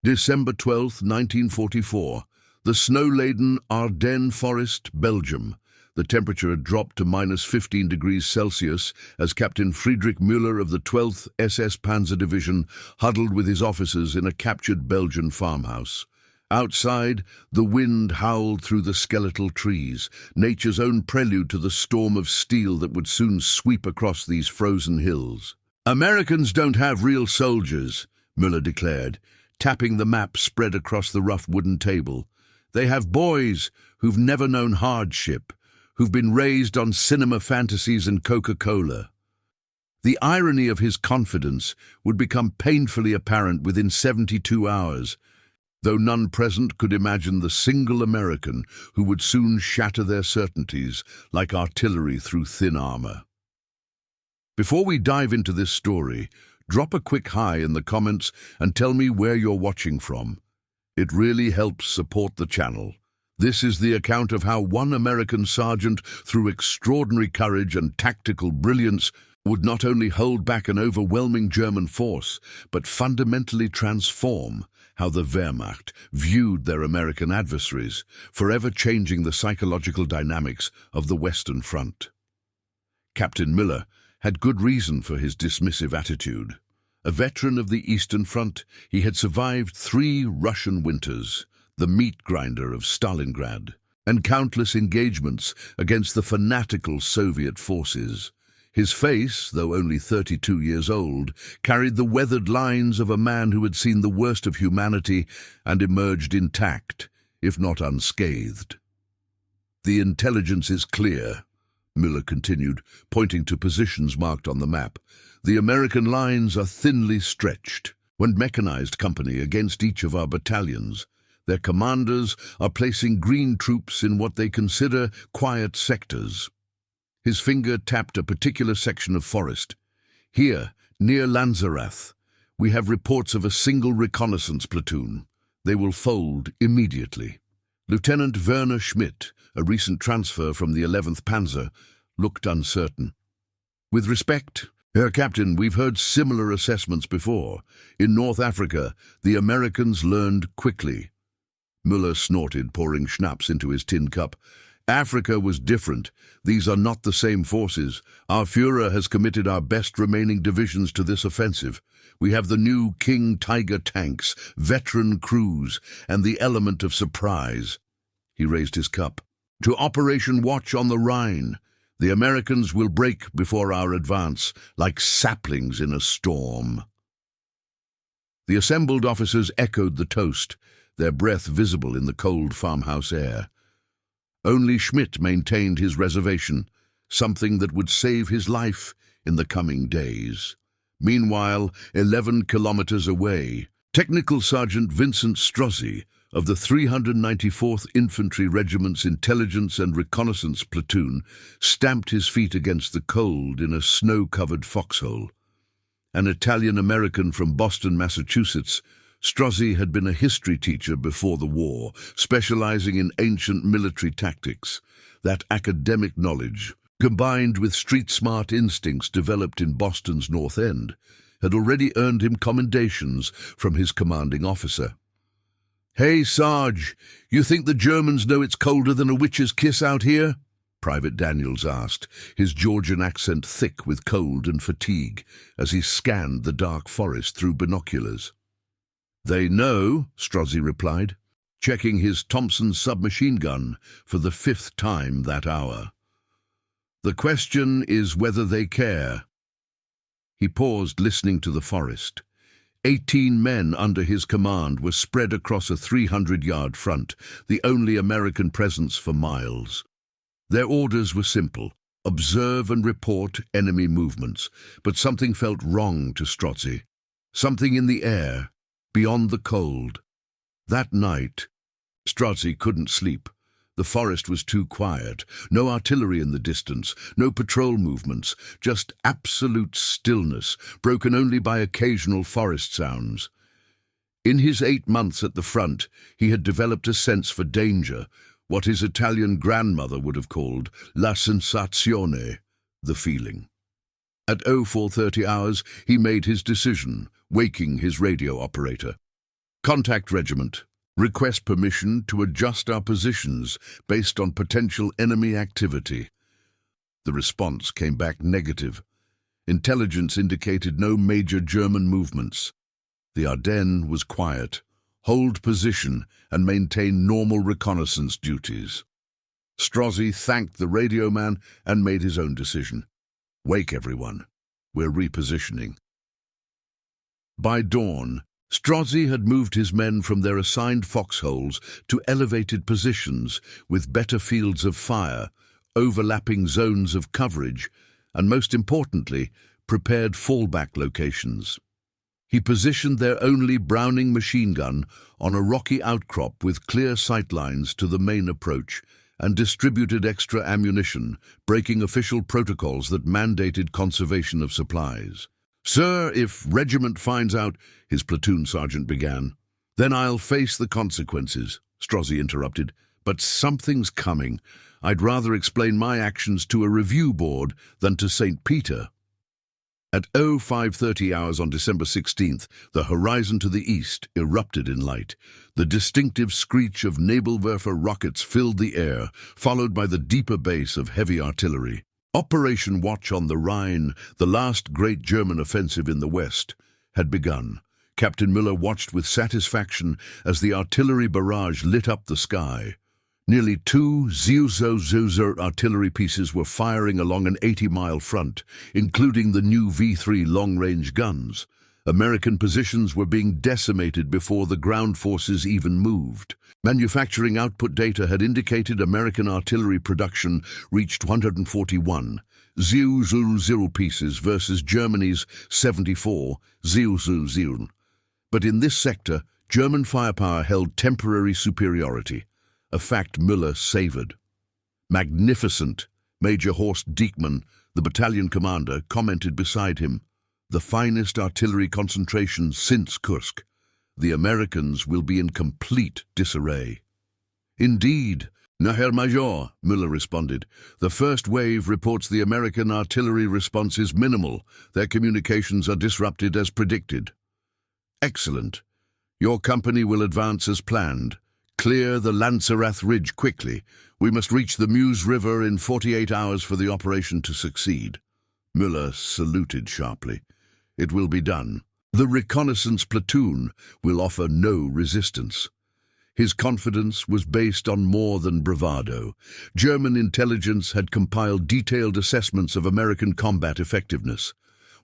December 12, 1944. The snow-laden Ardennes forest, Belgium. The temperature had dropped to -15 degrees Celsius as Captain Friedrich Müller of the 12th SS Panzer Division huddled with his officers in a captured Belgian farmhouse. Outside, the wind howled through the skeletal trees, nature's own prelude to the storm of steel that would soon sweep across these frozen hills. "Americans don't have real soldiers," Müller declared, tapping the map spread across the rough wooden table. "They have boys who've never known hardship, who've been raised on cinema fantasies and Coca-Cola." The irony of his confidence would become painfully apparent within 72 hours, though none present could imagine the single American who would soon shatter their certainties like artillery through thin armor. Before we dive into this story, drop a quick hi in the comments and tell me where you're watching from. It really helps support the channel. This is the account of how one American sergeant, through extraordinary courage and tactical brilliance, would not only hold back an overwhelming German force, but fundamentally transform how the Wehrmacht viewed their American adversaries, forever changing the psychological dynamics of the Western Front. Captain Müller had good reason for his dismissive attitude. A veteran of the Eastern Front, he had survived 3 Russian winters, the meat grinder of Stalingrad, and countless engagements against the fanatical Soviet forces. His face, though only 32 years old, carried the weathered lines of a man who had seen the worst of humanity and emerged intact, if not unscathed. "The intelligence is clear," Müller continued, pointing to positions marked on the map. "The American lines are thinly stretched. One mechanized company against each of our battalions. Their commanders are placing green troops in what they consider quiet sectors." His finger tapped a particular section of forest. "Here, near Lanzerath, we have reports of a single reconnaissance platoon. They will fold immediately." Lieutenant Werner Schmidt, a recent transfer from the 11th Panzer, looked uncertain. "With respect, Herr Captain, we've heard similar assessments before. In North Africa, the Americans learned quickly." Müller snorted, pouring schnapps into his tin cup. "Africa was different. These are not the same forces. Our Führer has committed our best remaining divisions to this offensive. We have the new King Tiger tanks, veteran crews, and the element of surprise." He raised his cup. "To Operation Watch on the Rhine. The Americans will break before our advance, like saplings in a storm." The assembled officers echoed the toast, their breath visible in the cold farmhouse air. Only Schmidt maintained his reservation, something that would save his life in the coming days. Meanwhile, 11 kilometers away, Technical Sergeant Vincent Strozzi of the 394th Infantry Regiment's Intelligence and Reconnaissance Platoon stamped his feet against the cold in a snow-covered foxhole. An Italian-American from Boston, Massachusetts, Strozzi had been a history teacher before the war, specializing in ancient military tactics. That academic knowledge, combined with street-smart instincts developed in Boston's North End, had already earned him commendations from his commanding officer. "Hey, Sarge, you think the Germans know it's colder than a witch's kiss out here?" Private Daniels asked, his Georgian accent thick with cold and fatigue, as he scanned the dark forest through binoculars. "They know," Strozzi replied, checking his Thompson submachine gun for the 5th time that hour. "The question is whether they care." He paused, listening to the forest. 18 men under his command were spread across a 300-yard front, the only American presence for miles. Their orders were simple: observe and report enemy movements, but something felt wrong to Strozzi. Something in the air, beyond the cold. That night, Strozzi couldn't sleep. The forest was too quiet, no artillery in the distance, no patrol movements, just absolute stillness, broken only by occasional forest sounds. In his 8 months at the front, he had developed a sense for danger, what his Italian grandmother would have called la sensazione, the feeling. At 0430 hours, he made his decision, waking his radio operator. Contact regiment. Request permission to adjust our positions based on potential enemy activity. The response came back negative. Intelligence indicated no major German movements. The Ardennes was quiet. Hold position and maintain normal reconnaissance duties. Strozzi thanked the radio man and made his own decision. Wake everyone. We're repositioning. By dawn, Strozzi had moved his men from their assigned foxholes to elevated positions with better fields of fire, overlapping zones of coverage, and most importantly, prepared fallback locations. He positioned their only Browning machine gun on a rocky outcrop with clear sightlines to the main approach and distributed extra ammunition, breaking official protocols that mandated conservation of supplies. "Sir, if regiment finds out," his platoon sergeant began. "Then I'll face the consequences," Strozzi interrupted. "But something's coming. I'd rather explain my actions to a review board than to St. Peter." At 0530 hours on December 16th, the horizon to the east erupted in light. The distinctive screech of Nebelwerfer rockets filled the air, followed by the deeper bass of heavy artillery. Operation Watch on the Rhine, the last great German offensive in the west, had begun. Captain Müller watched with satisfaction as the artillery barrage lit up the sky. Nearly 2 Zuzer artillery pieces were firing along an 80-mile front, including the new V3 long-range guns. American positions were being decimated before the ground forces even moved. Manufacturing output data had indicated American artillery production reached 141 Zuzer pieces versus Germany's 74 Zuzer. But in this sector, German firepower held temporary superiority, a fact Müller savored. "Magnificent," Major Horst Diekmann, the battalion commander, commented beside him. "The finest artillery concentration since Kursk. The Americans will be in complete disarray." "Indeed, Herr Major," Müller responded. "The first wave reports the American artillery response is minimal. Their communications are disrupted as predicted." "Excellent. Your company will advance as planned. Clear the Lanzerath Ridge quickly. We must reach the Meuse River in 48 hours for the operation to succeed." Müller saluted sharply. "It will be done. The reconnaissance platoon will offer no resistance." His confidence was based on more than bravado. German intelligence had compiled detailed assessments of American combat effectiveness.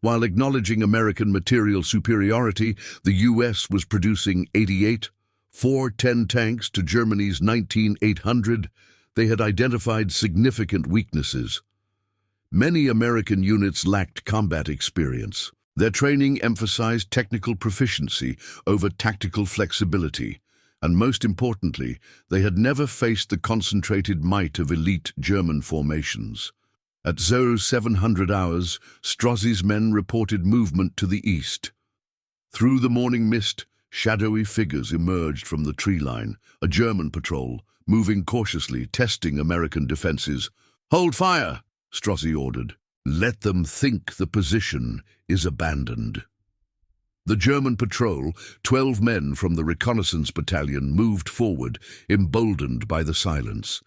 While acknowledging American material superiority, the U.S. was producing 88 410 tanks to Germany's 19,800, they had identified significant weaknesses. Many American units lacked combat experience. Their training emphasized technical proficiency over tactical flexibility, and most importantly, they had never faced the concentrated might of elite German formations. At 0700 hours, Strozzi's men reported movement to the east. Through the morning mist, shadowy figures emerged from the tree line, a German patrol, moving cautiously, testing American defenses. "Hold fire," Strozzi ordered. "Let them think the position is abandoned." The German patrol, 12 men from the reconnaissance battalion, moved forward, emboldened by the silence.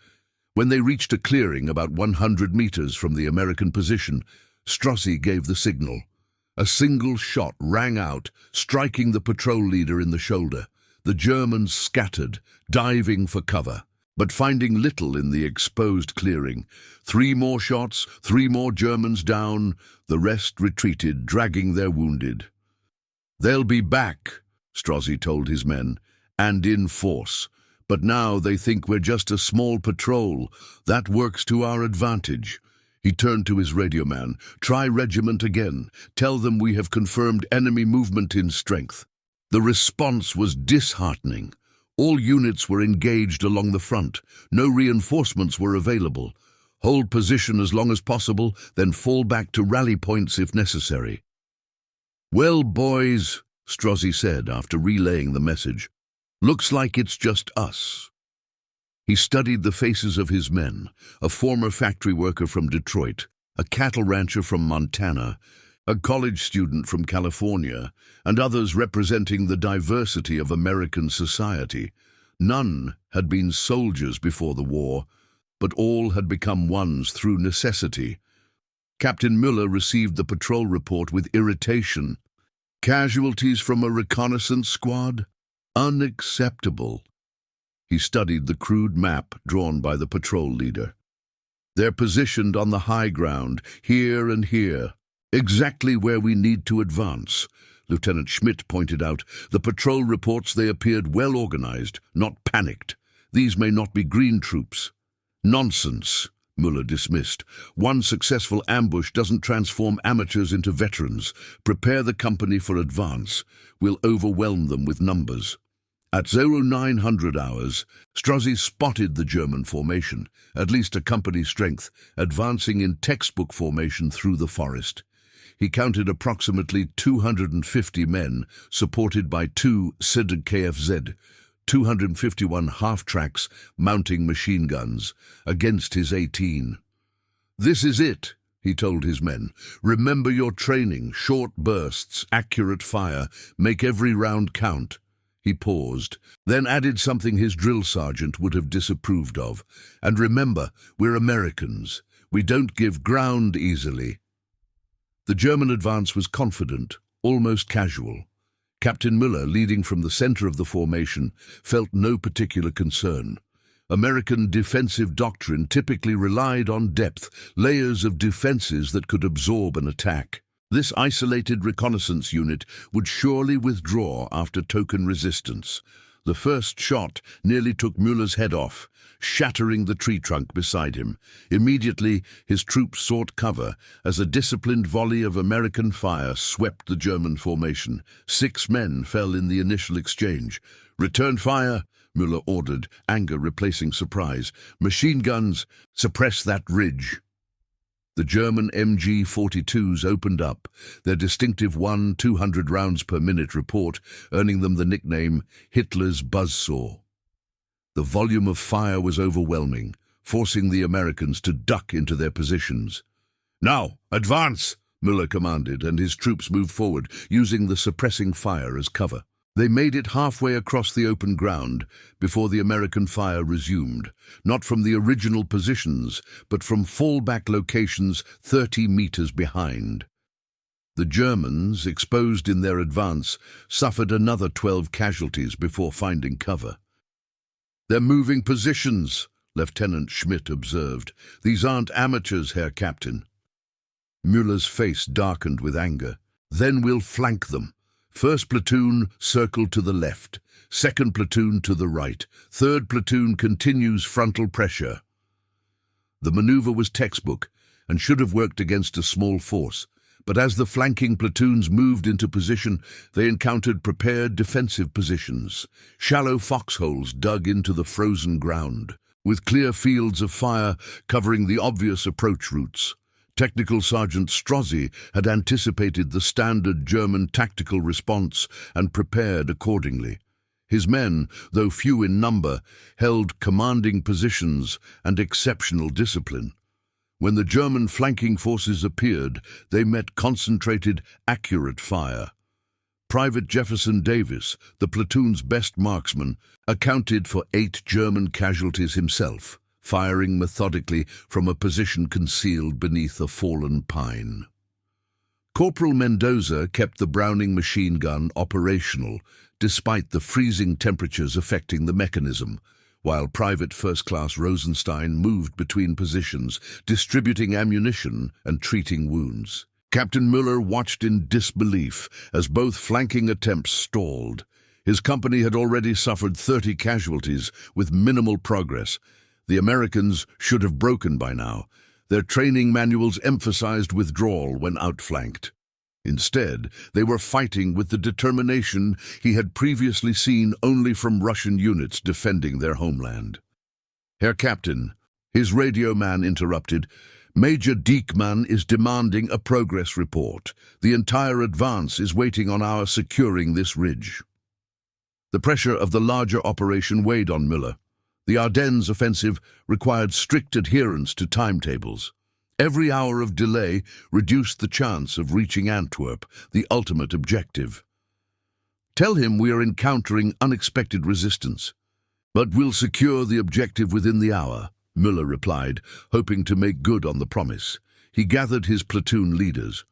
When they reached a clearing about 100 meters from the American position, Strozzi gave the signal. A single shot rang out, striking the patrol leader in the shoulder. The Germans scattered, diving for cover, but finding little in the exposed clearing. 3 more shots, 3 more Germans down. The rest retreated, dragging their wounded. "They'll be back," Strozzi told his men, "and in force. But now they think we're just a small patrol. That works to our advantage." He turned to his radio man. "Try regiment again. Tell them we have confirmed enemy movement in strength." The response was disheartening. All units were engaged along the front. No reinforcements were available. Hold position as long as possible, then fall back to rally points if necessary. "Well, boys," Strozzi said after relaying the message, "looks like it's just us." He studied the faces of his men, a former factory worker from Detroit, a cattle rancher from Montana, a college student from California, and others representing the diversity of American society. None had been soldiers before the war, but all had become ones through necessity. Captain Muller received the patrol report with irritation. Casualties from a reconnaissance squad? Unacceptable. He studied the crude map drawn by the patrol leader. They're positioned on the high ground, here and here, exactly where we need to advance. Lieutenant Schmidt pointed out. The patrol reports they appeared well organized, not panicked. These may not be green troops. Nonsense, Muller dismissed. One successful ambush doesn't transform amateurs into veterans. Prepare the company for advance. We'll overwhelm them with numbers. At 0900 hours, Strozzi spotted the German formation, at least a company strength, advancing in textbook formation through the forest. He counted approximately 250 men, supported by 2 SID KFZ, 251 half-tracks mounting machine guns, against his 18. "This is it," he told his men. "Remember your training, short bursts, accurate fire, make every round count." He paused, then added something his drill sergeant would have disapproved of. "And remember, we're Americans. We don't give ground easily." The German advance was confident, almost casual. Captain Muller, leading from the center of the formation, felt no particular concern. American defensive doctrine typically relied on depth, layers of defenses that could absorb an attack. This isolated reconnaissance unit would surely withdraw after token resistance. The first shot nearly took Müller's head off, shattering the tree trunk beside him. Immediately, his troops sought cover as a disciplined volley of American fire swept the German formation. 6 men fell in the initial exchange. "Return fire," Müller ordered, anger replacing surprise. "Machine guns, suppress that ridge." The German MG-42s opened up, their distinctive 1-200 rounds per minute report earning them the nickname Hitler's buzzsaw. The volume of fire was overwhelming, forcing the Americans to duck into their positions. "Now, advance!" Müller commanded, and his troops moved forward, using the suppressing fire as cover. They made it halfway across the open ground before the American fire resumed, not from the original positions, but from fallback locations 30 meters behind. The Germans, exposed in their advance, suffered another 12 casualties before finding cover. "They're moving positions," Lieutenant Schmidt observed. "These aren't amateurs, Herr Captain." Müller's face darkened with anger. "Then we'll flank them. First platoon, circle to the left. Second platoon to the right. Third platoon continues frontal pressure." The maneuver was textbook and should have worked against a small force, but as the flanking platoons moved into position, they encountered prepared defensive positions, shallow foxholes dug into the frozen ground, with clear fields of fire covering the obvious approach routes. Technical Sergeant Strozzi had anticipated the standard German tactical response and prepared accordingly. His men, though few in number, held commanding positions and exceptional discipline. When the German flanking forces appeared, they met concentrated, accurate fire. Private Jefferson Davis, the platoon's best marksman, accounted for 8 German casualties himself, firing methodically from a position concealed beneath a fallen pine. Corporal Mendoza kept the Browning machine gun operational, despite the freezing temperatures affecting the mechanism, while Private First Class Rosenstein moved between positions, distributing ammunition and treating wounds. Captain Müller watched in disbelief as both flanking attempts stalled. His company had already suffered 30 casualties with minimal progress. The Americans should have broken by now. Their training manuals emphasized withdrawal when outflanked. Instead, they were fighting with the determination he had previously seen only from Russian units defending their homeland. "Herr Captain," his radio man interrupted, "Major Diekmann is demanding a progress report. The entire advance is waiting on our securing this ridge." The pressure of the larger operation weighed on Müller. The Ardennes offensive required strict adherence to timetables. Every hour of delay reduced the chance of reaching Antwerp, the ultimate objective. "Tell him we are encountering unexpected resistance. But we'll secure the objective within the hour," Müller replied, hoping to make good on the promise. He gathered his platoon leaders.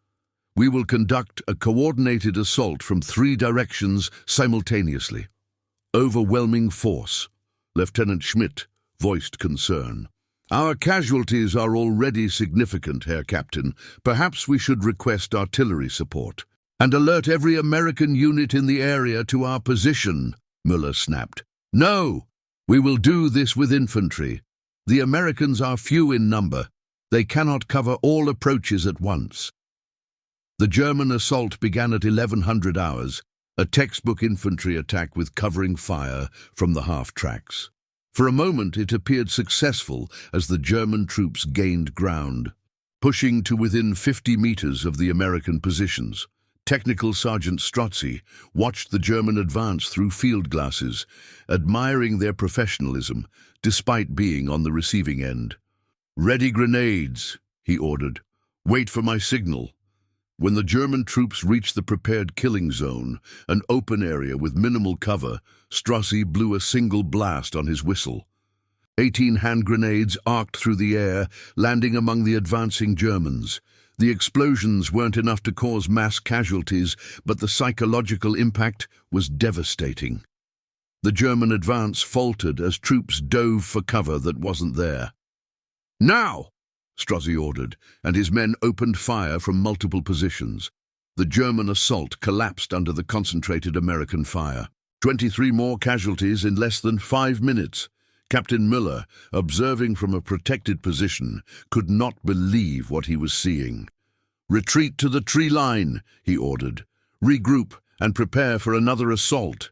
"We will conduct a coordinated assault from 3 directions simultaneously." "Overwhelming force," Lieutenant Schmidt voiced concern. "Our casualties are already significant, Herr Captain. Perhaps we should request artillery support. And alert every American unit in the area to our position," Müller snapped. "No! We will do this with infantry. The Americans are few in number. They cannot cover all approaches at once." The German assault began at 1100 hours, a textbook infantry attack with covering fire from the half-tracks. For a moment it appeared successful as the German troops gained ground, pushing to within 50 meters of the American positions. Technical Sergeant Strozzi watched the German advance through field glasses, admiring their professionalism despite being on the receiving end. "Ready grenades," he ordered. "Wait for my signal." When the German troops reached the prepared killing zone, an open area with minimal cover, Strozzi blew a single blast on his whistle. 18 hand grenades arced through the air, landing among the advancing Germans. The explosions weren't enough to cause mass casualties, but the psychological impact was devastating. The German advance faltered as troops dove for cover that wasn't there. "Now!" Strozzi ordered, and his men opened fire from multiple positions. The German assault collapsed under the concentrated American fire. 23 more casualties in less than 5 minutes. Captain Müller, observing from a protected position, could not believe what he was seeing. "Retreat to the tree line," he ordered. "Regroup and prepare for another assault."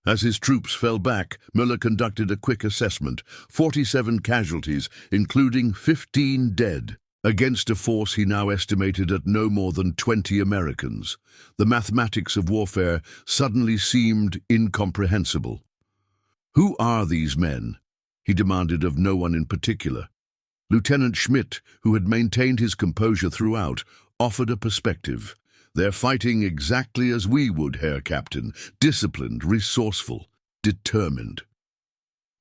As his troops fell back, Müller conducted a quick assessment. 47 casualties, including 15 dead, against a force he now estimated at no more than 20 Americans. The mathematics of warfare suddenly seemed incomprehensible. "Who are these men?" he demanded of no one in particular. Lieutenant Schmidt, who had maintained his composure throughout, offered a perspective. "They're fighting exactly as we would, Herr Captain, disciplined, resourceful, determined."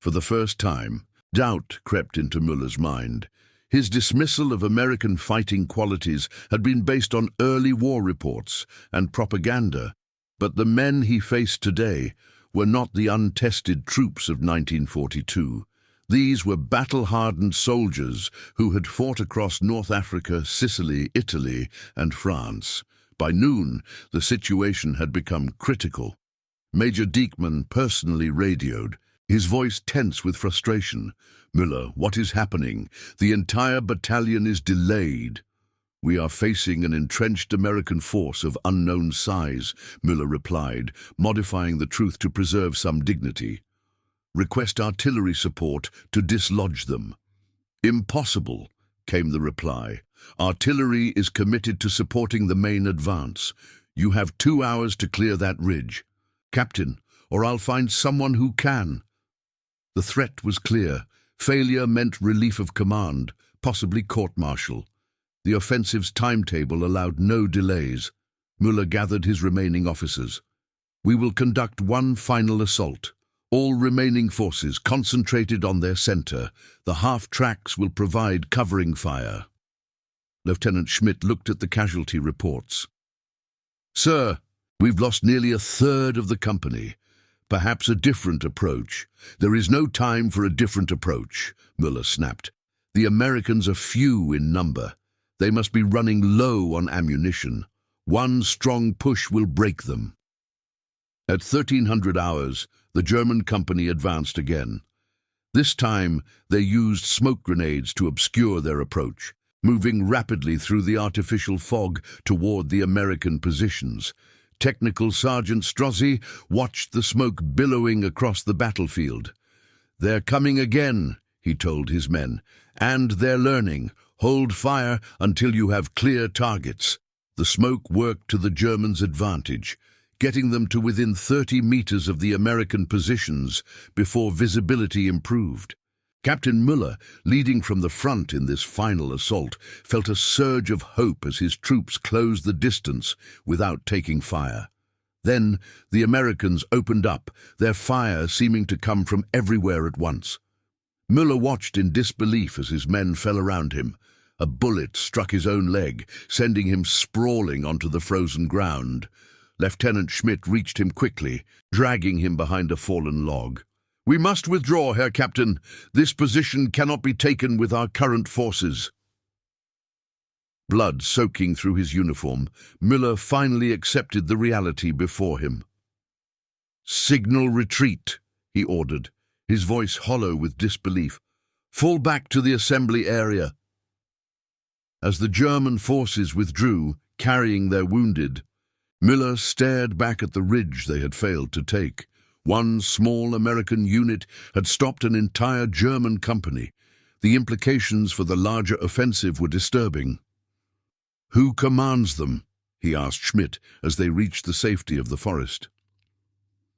For the first time, doubt crept into Müller's mind. His dismissal of American fighting qualities had been based on early war reports and propaganda, but the men he faced today were not the untested troops of 1942. These were battle-hardened soldiers who had fought across North Africa, Sicily, Italy, and France. By noon, the situation had become critical. Major Diekmann personally radioed, his voice tense with frustration. "Müller, what is happening? The entire battalion is delayed." "We are facing an entrenched American force of unknown size," Müller replied, modifying the truth to preserve some dignity. "Request artillery support to dislodge them." "Impossible," came the reply. "Artillery is committed to supporting the main advance. You have 2 hours to clear that ridge, Captain, or I'll find someone who can." The threat was clear. Failure meant relief of command, possibly court-martial. The offensive's timetable allowed no delays. Müller gathered his remaining officers. "We will conduct one final assault. All remaining forces concentrated on their center. The half-tracks will provide covering fire." Lieutenant Schmidt looked at the casualty reports. "Sir, we've lost nearly a third of the company. Perhaps a different approach." "There is no time for a different approach," Müller snapped. "The Americans are few in number. They must be running low on ammunition. One strong push will break them." At 1300 hours, the German company advanced again. This time, they used smoke grenades to obscure their approach, moving rapidly through the artificial fog toward the American positions. Technical Sergeant Strozzi watched the smoke billowing across the battlefield. "They're coming again," he told his men, "and they're learning. Hold fire until you have clear targets." The smoke worked to the Germans' advantage, getting them to within 30 meters of the American positions before visibility improved. Captain Müller, leading from the front in this final assault, felt a surge of hope as his troops closed the distance without taking fire. Then the Americans opened up, their fire seeming to come from everywhere at once. Müller watched in disbelief as his men fell around him. A bullet struck his own leg, sending him sprawling onto the frozen ground. Lieutenant Schmidt reached him quickly, dragging him behind a fallen log. "We must withdraw, Herr Captain. This position cannot be taken with our current forces." Blood soaking through his uniform, Müller finally accepted the reality before him. "Signal retreat," he ordered, his voice hollow with disbelief. "Fall back to the assembly area." As the German forces withdrew, carrying their wounded, Müller stared back at the ridge they had failed to take. One small American unit had stopped an entire German company. The implications for the larger offensive were disturbing. "Who commands them?" he asked Schmidt as they reached the safety of the forest.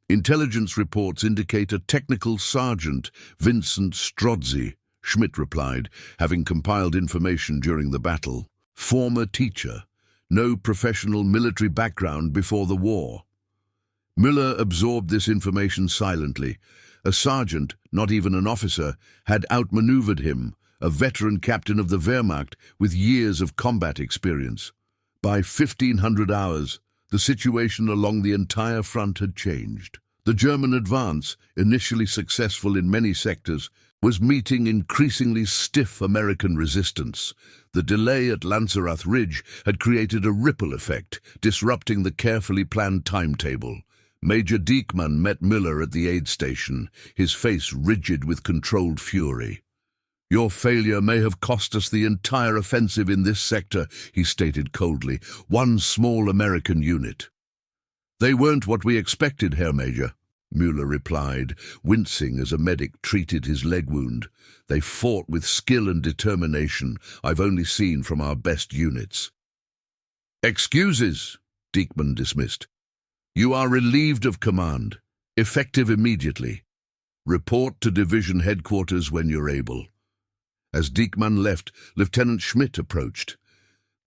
"Intelligence reports indicate a technical sergeant, Vincent Strozzi," Schmidt replied, having compiled information during the battle. "Former teacher. No professional military background before the war." Müller absorbed this information silently. A sergeant, not even an officer, had outmaneuvered him, a veteran captain of the Wehrmacht with years of combat experience. By 1500 hours, the situation along the entire front had changed. The German advance, initially successful in many sectors, was meeting increasingly stiff American resistance. The delay at Lanzerath Ridge had created a ripple effect, disrupting the carefully planned timetable. Major Diekmann met Müller at the aid station, his face rigid with controlled fury. "Your failure may have cost us the entire offensive in this sector," he stated coldly. "One small American unit." "They weren't what we expected, Herr Major," Müller replied, wincing as a medic treated his leg wound. "They fought with skill and determination I've only seen from our best units." "Excuses," Diekmann dismissed. "You are relieved of command, effective immediately. Report to division headquarters when you're able." As Diekmann left, Lieutenant Schmidt approached.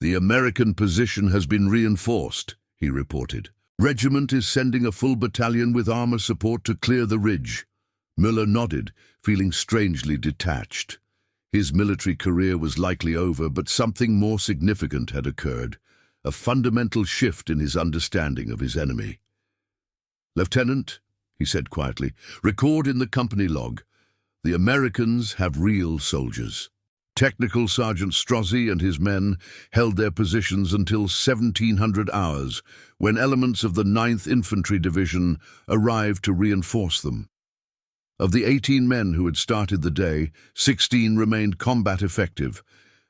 "The American position has been reinforced," he reported. "Regiment is sending a full battalion with armor support to clear the ridge." Müller nodded, feeling strangely detached. His military career was likely over, but something more significant had occurred, a fundamental shift in his understanding of his enemy. "Lieutenant," he said quietly, "record in the company log. The Americans have real soldiers." Technical Sergeant Strozzi and his men held their positions until 1700 hours, when elements of the 9th Infantry Division arrived to reinforce them. Of the 18 men who had started the day, 16 remained combat effective,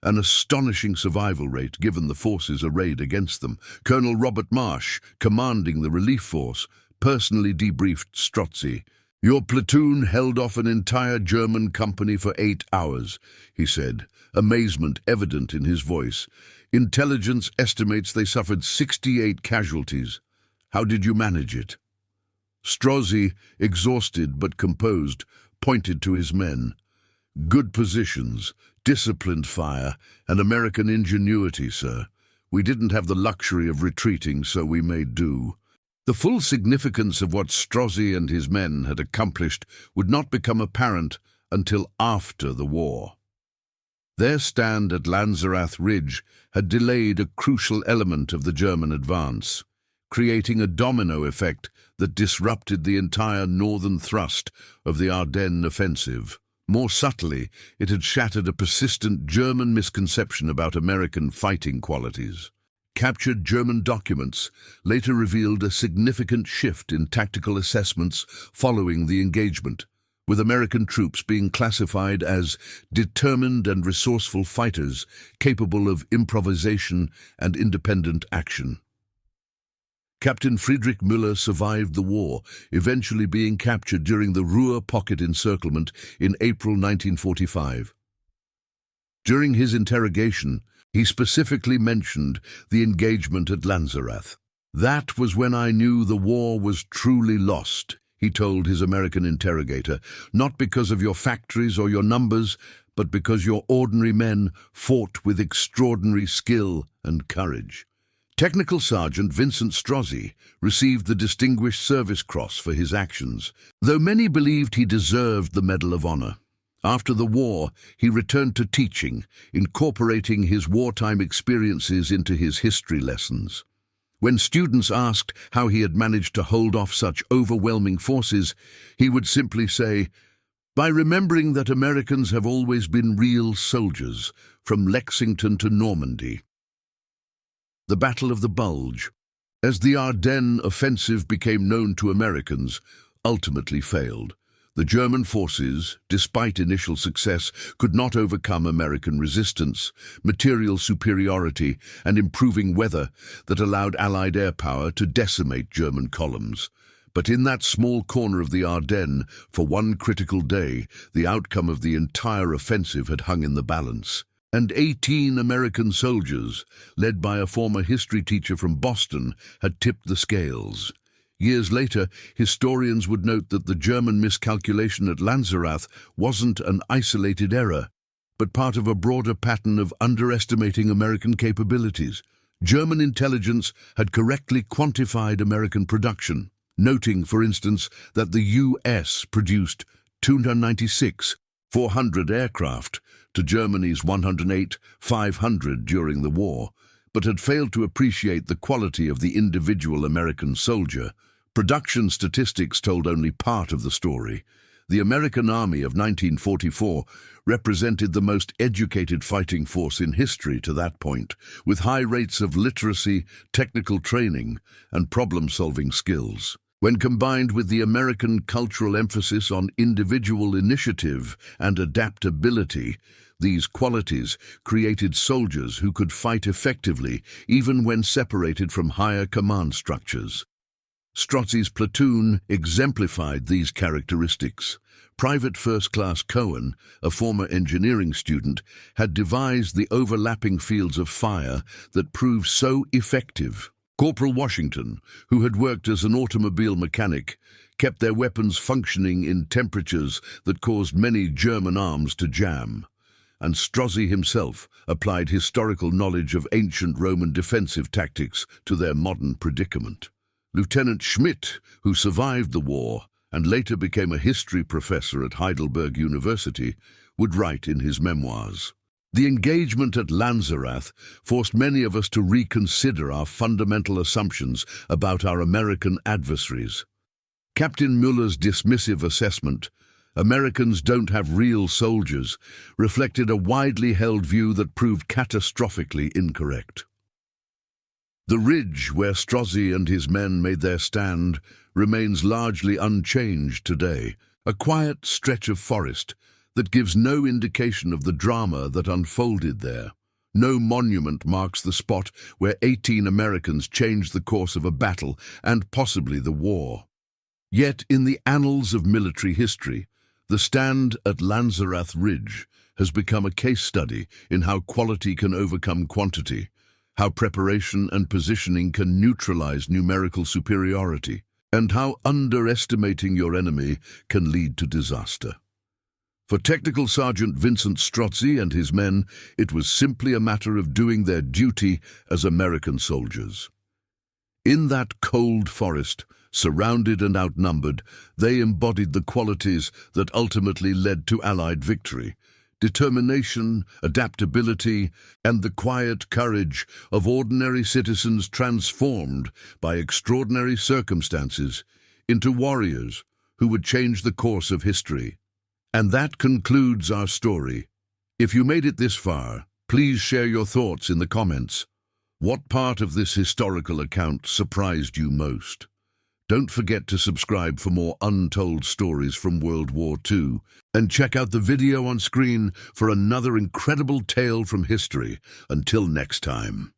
an astonishing survival rate given the forces arrayed against them. Colonel Robert Marsh, commanding the relief force, personally debriefed Strozzi. "Your platoon held off an entire German company for 8 hours, he said, amazement evident in his voice. "Intelligence estimates they suffered 68 casualties. How did you manage it?" Strozzi, exhausted but composed, pointed to his men. "Good positions, disciplined fire, and American ingenuity, sir. We didn't have the luxury of retreating, so we made do." The full significance of what Strozzi and his men had accomplished would not become apparent until after the war. Their stand at Lanzerath Ridge had delayed a crucial element of the German advance, creating a domino effect that disrupted the entire northern thrust of the Ardennes offensive. More subtly, it had shattered a persistent German misconception about American fighting qualities. Captured German documents later revealed a significant shift in tactical assessments following the engagement, with American troops being classified as determined and resourceful fighters capable of improvisation and independent action. Captain Friedrich Müller survived the war, eventually being captured during the Ruhr Pocket encirclement in April 1945. During his interrogation, he specifically mentioned the engagement at Lanzerath. "That was when I knew the war was truly lost," he told his American interrogator, "not because of your factories or your numbers, but because your ordinary men fought with extraordinary skill and courage." Technical Sergeant Vincent Strozzi received the Distinguished Service Cross for his actions, though many believed he deserved the Medal of Honor. After the war, he returned to teaching, incorporating his wartime experiences into his history lessons. When students asked how he had managed to hold off such overwhelming forces, he would simply say, "By remembering that Americans have always been real soldiers, from Lexington to Normandy." The Battle of the Bulge, as the Ardennes offensive became known to Americans, ultimately failed. The German forces, despite initial success, could not overcome American resistance, material superiority, and improving weather that allowed Allied air power to decimate German columns. But in that small corner of the Ardennes, for one critical day, the outcome of the entire offensive had hung in the balance. And 18 American soldiers, led by a former history teacher from Boston, had tipped the scales. Years later, historians would note that the German miscalculation at Lanzerath wasn't an isolated error, but part of a broader pattern of underestimating American capabilities. German intelligence had correctly quantified American production, noting, for instance, that the US produced 296 400 aircraft to Germany's 108 500 during the war, but had failed to appreciate the quality of the individual American soldier. Production statistics told only part of the story. The American Army of 1944 represented the most educated fighting force in history to that point, with high rates of literacy, technical training, and problem-solving skills. When combined with the American cultural emphasis on individual initiative and adaptability, these qualities created soldiers who could fight effectively even when separated from higher command structures. Strozzi's platoon exemplified these characteristics. Private First Class Cohen, a former engineering student, had devised the overlapping fields of fire that proved so effective. Corporal Washington, who had worked as an automobile mechanic, kept their weapons functioning in temperatures that caused many German arms to jam. And Strozzi himself applied historical knowledge of ancient Roman defensive tactics to their modern predicament. Lieutenant Schmidt, who survived the war and later became a history professor at Heidelberg University, would write in his memoirs, "The engagement at Lanzerath forced many of us to reconsider our fundamental assumptions about our American adversaries. Captain Müller's dismissive assessment, 'Americans don't have real soldiers,' reflected a widely held view that proved catastrophically incorrect." The ridge where Strozzi and his men made their stand remains largely unchanged today, a quiet stretch of forest that gives no indication of the drama that unfolded there. No monument marks the spot where 18 Americans changed the course of a battle and possibly the war. Yet in the annals of military history, the stand at Lanzerath Ridge has become a case study in how quality can overcome quantity, how preparation and positioning can neutralize numerical superiority, and how underestimating your enemy can lead to disaster. For Technical Sergeant Vincent Strozzi and his men, it was simply a matter of doing their duty as American soldiers. In that cold forest, surrounded and outnumbered, they embodied the qualities that ultimately led to Allied victory: determination, adaptability, and the quiet courage of ordinary citizens transformed by extraordinary circumstances into warriors who would change the course of history. And that concludes our story. If you made it this far, please share your thoughts in the comments. What part of this historical account surprised you most? Don't forget to subscribe for more untold stories from World War II, and check out the video on screen for another incredible tale from history. Until next time.